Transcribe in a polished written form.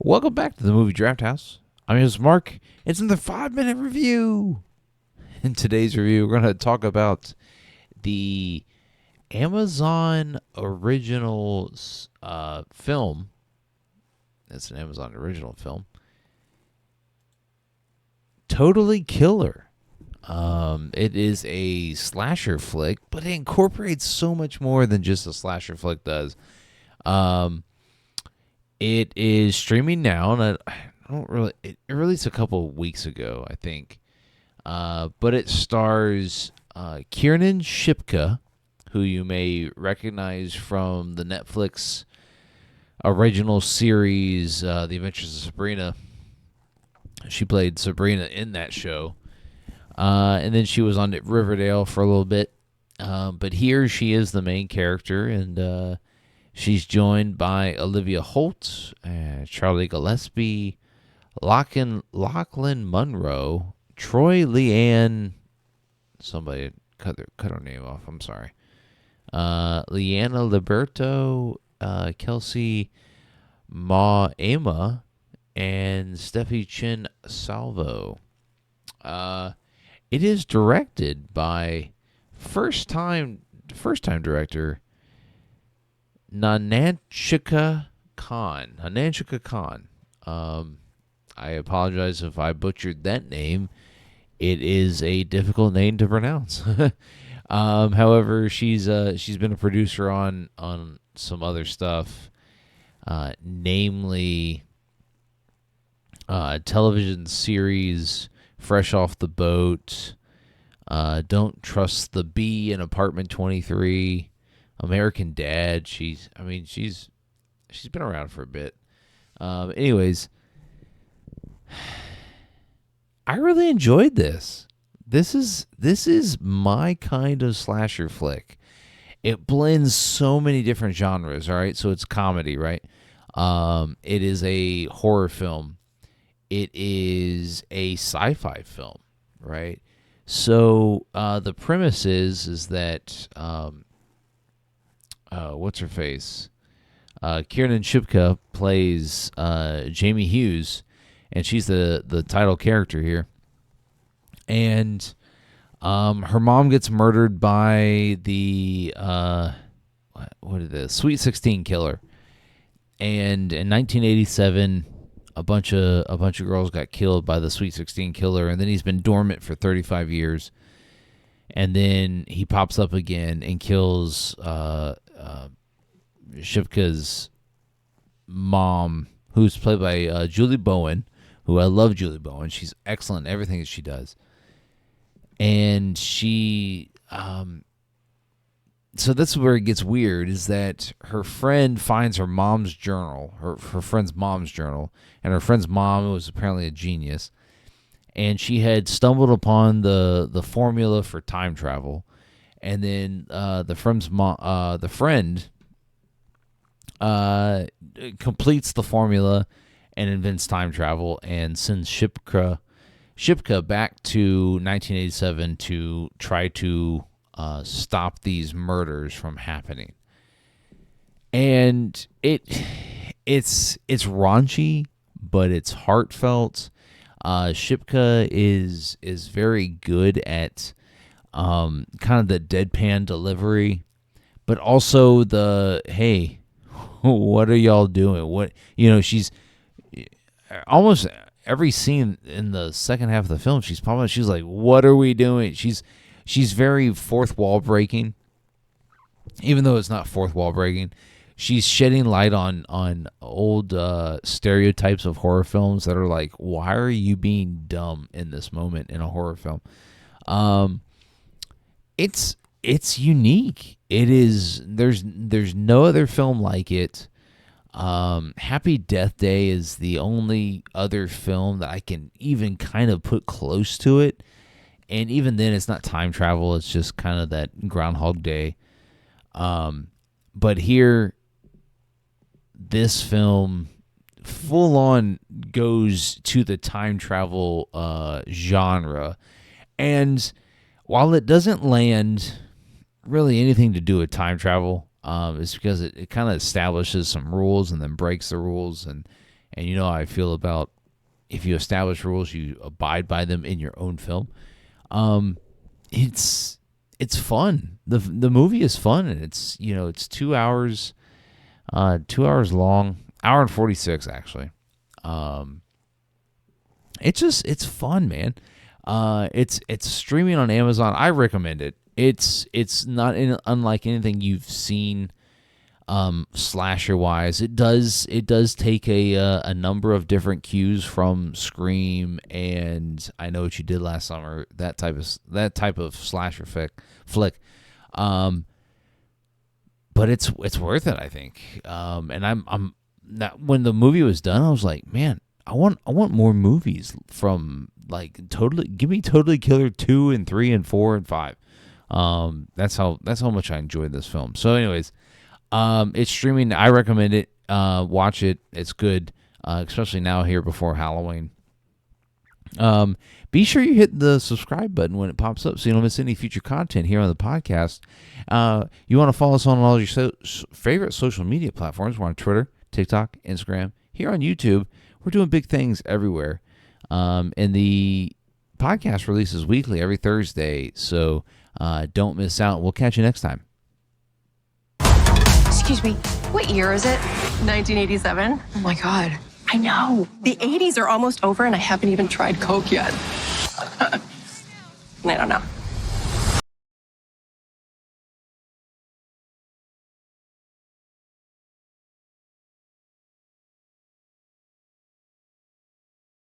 Welcome back to the Movie Draft House. I'm your host, Mark. It's another 5-minute review. In today's review, we're going to talk about the Amazon original film. It's an Amazon original film. Totally Killer. It is a slasher flick, but it incorporates so much more than just a slasher flick does. It is streaming now, and I don't really. It released a couple of weeks ago, I think. But it stars Kiernan Shipka, who you may recognize from the Netflix original series, The Adventures of Sabrina. She played Sabrina in that show. And then she was on Riverdale for a little bit. But here she is the main character, and she's joined by Olivia Holt, Charlie Gillespie, Lachlan Monroe, Troy Leanne. Somebody cut her name off. I'm sorry. Leanna Liberto, Kelsey Ma Ema, and Steffi Chin Salvo. It is directed by first time director Nanchika Khan. I apologize if I butchered that name. It is a difficult name to pronounce. However, she's been a producer on some other stuff, namely television series Fresh Off the Boat, Don't Trust the Bee in Apartment 23, American Dad. She's been around for a bit. Anyways, I really enjoyed this. This is my kind of slasher flick. It blends so many different genres. All right, so it's comedy, right? It is a horror film. It is a sci-fi film, right? So the premise is that what's her face? Kiernan Shipka plays Jamie Hughes, and she's the title character here. And her mom gets murdered by the Sweet 16 killer. And in 1987, a bunch of girls got killed by the Sweet 16 killer, and then he's been dormant for 35 years. And then he pops up again and kills Shipka's mom, who's played by Julie Bowen, who I love. Julie Bowen, she's excellent in everything that she does. And she, so that's where it gets weird, is that her friend finds her mom's journal, her friend's mom's journal, and her friend's mom was apparently a genius, and she had stumbled upon the formula for time travel, and then the friend completes the formula and invents time travel and sends Shipka back to 1987 to try to stop these murders from happening. And it's raunchy, but it's heartfelt. Shipka is very good at kind of the deadpan delivery, but also the, hey, what are y'all doing? What, she's almost every scene in the second half of the film, she's like, what are we doing? She's very fourth wall breaking, even though it's not fourth wall breaking. She's shedding light on old stereotypes of horror films that are like, why are you being dumb in this moment in a horror film? It's unique. It is. There's no other film like it. Happy Death Day is the only other film that I can even kind of put close to it. And even then, it's not time travel. It's just kind of that Groundhog Day. But here, this film full on goes to the time travel genre. And while it doesn't land really anything to do with time travel, it's because it kind of establishes some rules and then breaks the rules. And and you know how I feel about if you establish rules, you abide by them in your own film. It's fun. The movie is fun, and it's it's 2 hours, 2 hours long, hour and 46 actually. It's fun, man. It's streaming on Amazon. I recommend it. It's not unlike anything you've seen, slasher wise. It does take a number of different cues from Scream and I Know What You Did Last Summer, that type of slasher flick. But it's worth it, I think. And I'm that when the movie was done, I was like, man, I want more movies from give me Totally Killer 2 and 3 and 4 and 5. That's how much I enjoyed this film. So anyways, it's streaming. I recommend it. Watch it. It's good, especially now here before Halloween. Be sure you hit the subscribe button when it pops up so you don't miss any future content here on the podcast. You want to follow us on all your favorite social media platforms. We're on Twitter, TikTok, Instagram. Here on YouTube, we're doing big things everywhere. And the podcast releases weekly every Thursday, so don't miss out. We'll catch you next time. Excuse me, what year is it? 1987. Oh my God. I know. The 80s are almost over and I haven't even tried Coke yet. I don't know.